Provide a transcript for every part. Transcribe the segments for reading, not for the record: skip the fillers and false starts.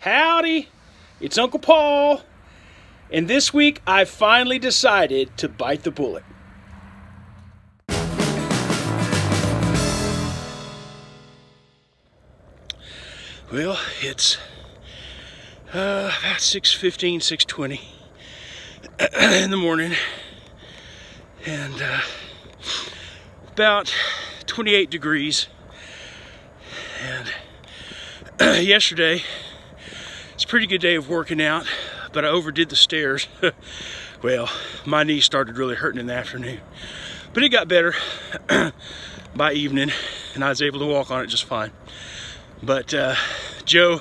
Howdy, it's Uncle Paul, and this week I finally decided to bite the bullet. Well, it's about 6:15, 6:20 in the morning, and about 28 degrees, and yesterday, it's a pretty good day of working out, but I overdid the stairs. Well, my knee started really hurting in the afternoon, but it got better by evening, and I was able to walk on it just fine. But Joe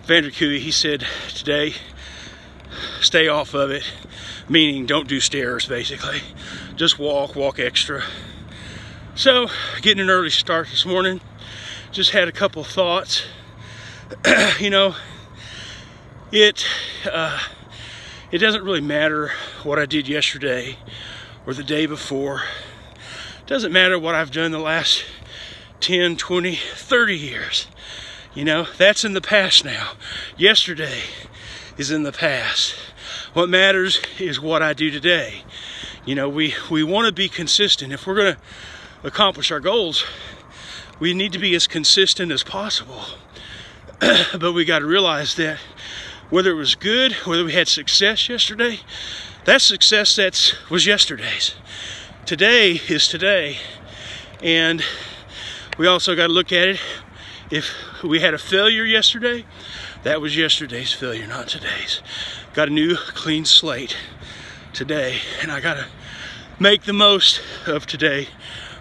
Vanderkooy, he said today, stay off of it, meaning don't do stairs, basically. Just walk extra. So, getting an early start this morning, just had a couple thoughts. You know, it doesn't really matter what I did yesterday or the day before. It doesn't matter what I've done the last 10, 20, 30 years. You know, that's in the past now. Yesterday is in the past. What matters is what I do today. You know, we want to be consistent. If we're going to accomplish our goals, we need to be as consistent as possible. But we got to realize that whether it was good, whether we had success yesterday, that success was yesterday's. Today is today. And we also got to look at it. If we had a failure yesterday, that was yesterday's failure, not today's. Got a new clean slate today, and I got to make the most of today,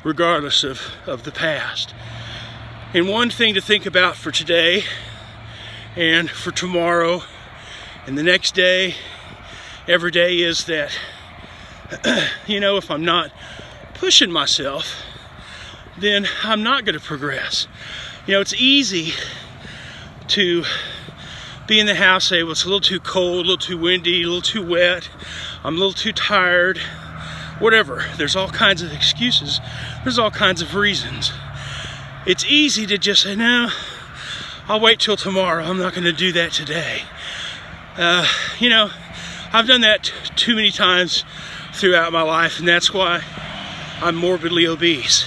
regardless of the past. And one thing to think about for today, and for tomorrow, and the next day, every day, is that, you know, if I'm not pushing myself, then I'm not going to progress. You know, it's easy to be in the house, say, well, it's a little too cold, a little too windy, a little too wet, I'm a little too tired, whatever. There's all kinds of excuses. There's all kinds of reasons. It's easy to just say, no, I'll wait till tomorrow. I'm not going to do that today. You know, I've done that too many times throughout my life, and that's why I'm morbidly obese.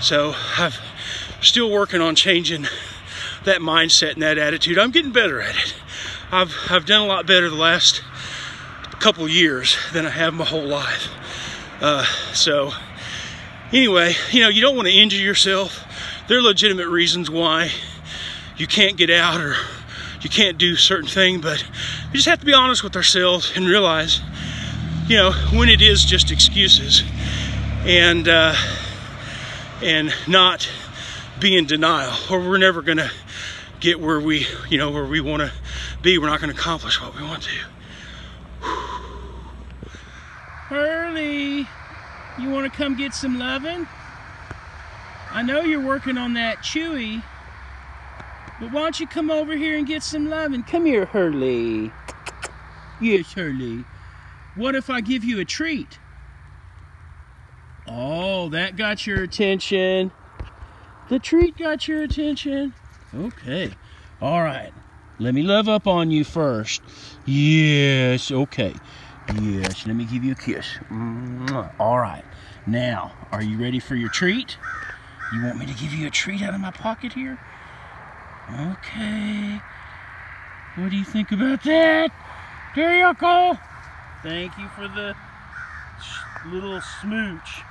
So I'm still working on changing that mindset and that attitude. I'm getting better at it. I've done a lot better the last couple years than I have my whole life. So anyway, you know, you don't want to injure yourself. There are legitimate reasons why you can't get out or you can't do certain things, but we just have to be honest with ourselves and realize, you know, when it is just excuses, and not be in denial, or we're never gonna get where we want to be. We're not gonna accomplish what we want to. Hurley, you want to come get some lovin'? I know you're working on that chewy, but why don't you come over here and get some lovin'? Come here, Hurley. Yes, Hurley. What if I give you a treat? Oh, that got your attention. The treat got your attention. Okay. All right. Let me love up on you first. Yes. Okay. Yes. Let me give you a kiss. All right. Now, are you ready for your treat? You want me to give you a treat out of my pocket here? Okay. What do you think about that? There you go. Thank you for the little smooch.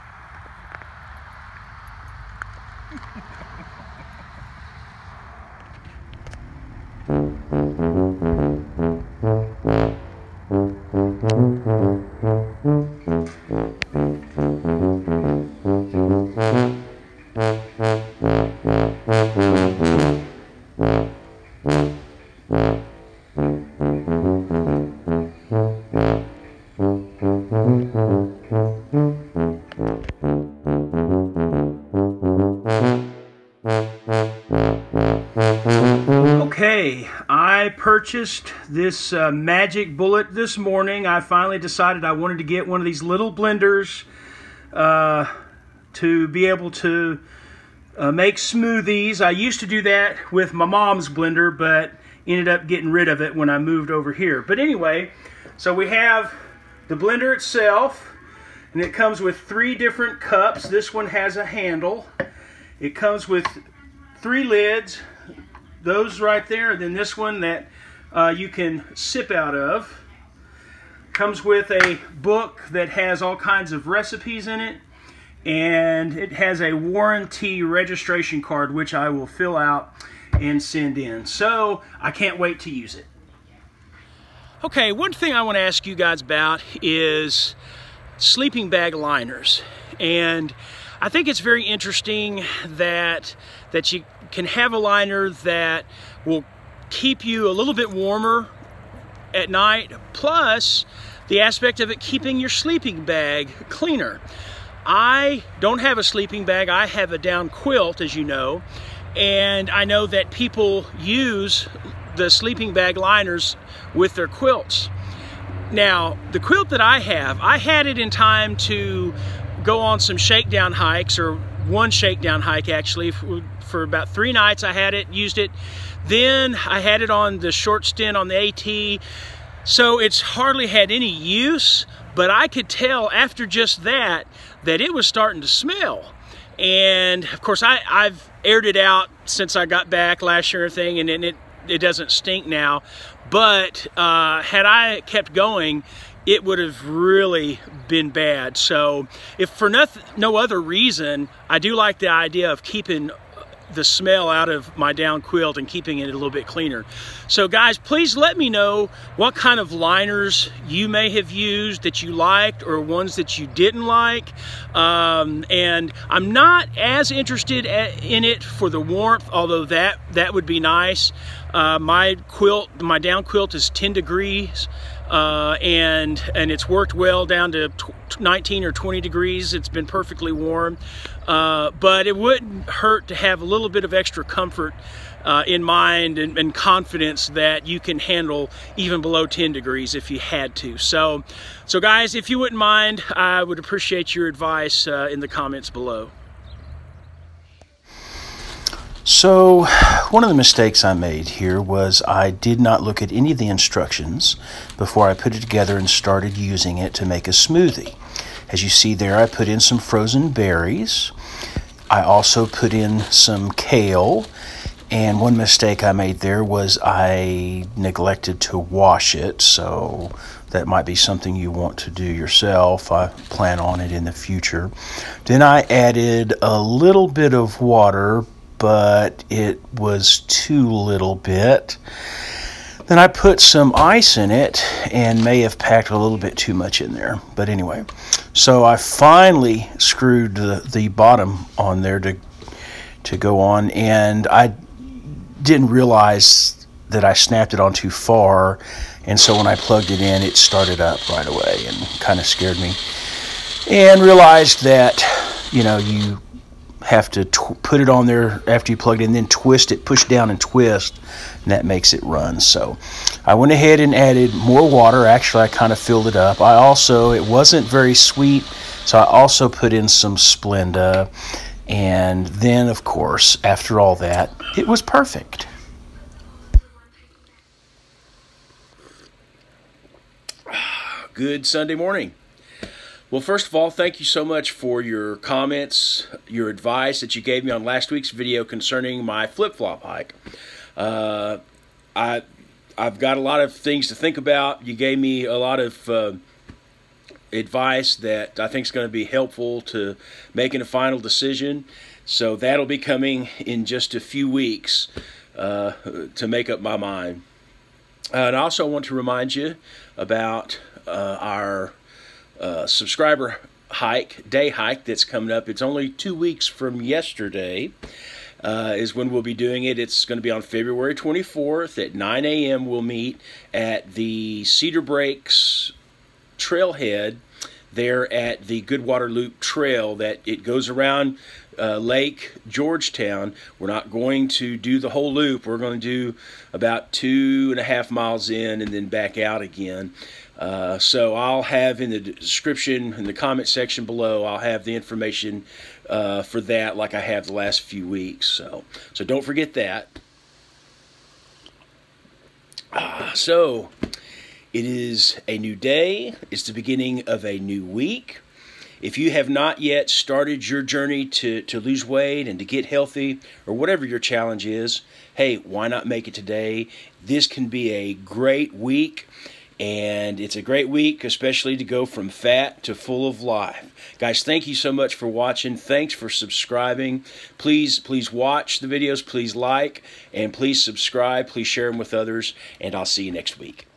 Okay, I purchased this magic bullet this morning. I finally decided I wanted to get one of these little blenders to be able to make smoothies. I used to do that with my mom's blender, but ended up getting rid of it when I moved over here. But anyway, so we have the blender itself, and it comes with 3 different cups. This one has a handle. It comes with 3 lids, those right there, and then this one that you can sip out of. Comes with a book that has all kinds of recipes in it, and it has a warranty registration card which I will fill out and send in. So I can't wait to use it. Okay, one thing I want to ask you guys about is sleeping bag liners, and I think it's very interesting that you can have a liner that will keep you a little bit warmer at night, plus the aspect of it keeping your sleeping bag cleaner. I don't have a sleeping bag. I have a down quilt, as you know, and I know that people use the sleeping bag liners with their quilts. Now, the quilt that I had it in time to go on some shakedown hikes, or one shakedown hike actually. For about 3 nights I had it, used it. Then I had it on the short stint on the AT, so it's hardly had any use, but I could tell after just that it was starting to smell. And of course I've aired it out since I got back last year and everything, and it doesn't stink now. But had I kept going, it would have really been bad. So if for no other reason, I do like the idea of keeping the smell out of my down quilt and keeping it a little bit cleaner. So guys, please let me know what kind of liners you may have used that you liked, or ones that you didn't like. And I'm not as interested in it for the warmth, although that would be nice. My down quilt is 10 degrees. And it's worked well down to 19 or 20 degrees. It's been perfectly warm, but it wouldn't hurt to have a little bit of extra comfort in mind and confidence that you can handle even below 10 degrees if you had to. So guys, if you wouldn't mind, I would appreciate your advice in the comments below. So one of the mistakes I made here was I did not look at any of the instructions before I put it together and started using it to make a smoothie. As you see there, I put in some frozen berries. I also put in some kale, and one mistake I made there was I neglected to wash it, so that might be something you want to do yourself. I plan on it in the future. Then I added a little bit of water, but it was too little bit. Then I put some ice in it and may have packed a little bit too much in there. But anyway, so I finally screwed the bottom on there to go on, and I didn't realize that I snapped it on too far, and so when I plugged it in, it started up right away and kind of scared me. And realized that, you know, you have to put it on there after you plug it in, then twist it, push down and twist, and that makes it run. So I went ahead and added more water. Actually, I kind of filled it up. It wasn't very sweet, so I also put in some Splenda, and then of course after all that, it was perfect. Good Sunday morning. Well, first of all, thank you so much for your comments, your advice that you gave me on last week's video concerning my flip-flop hike. I've got a lot of things to think about. You gave me a lot of advice that I think is going to be helpful to making a final decision. So that'll be coming in just a few weeks to make up my mind. And I also want to remind you about our subscriber day hike that's coming up. It's only 2 weeks from yesterday is when we'll be doing it. It's going to be on February 24th at 9 a.m. We'll meet at the Cedar Breaks Trailhead there at the Goodwater Loop Trail. That it goes around Lake Georgetown. We're not going to do the whole loop. We're going to do about 2.5 miles in and then back out again. So I'll have in the description, in the comment section below, I'll have the information for that like I have the last few weeks. So don't forget that. So, it is a new day. It's the beginning of a new week. If you have not yet started your journey to lose weight and to get healthy, or whatever your challenge is, hey, why not make it today? This can be a great week, and it's a great week especially to go from fat to full of life. Guys, thank you so much for watching. Thanks for subscribing. Please watch the videos, please like, and please subscribe. Please share them with others, and I'll see you next week.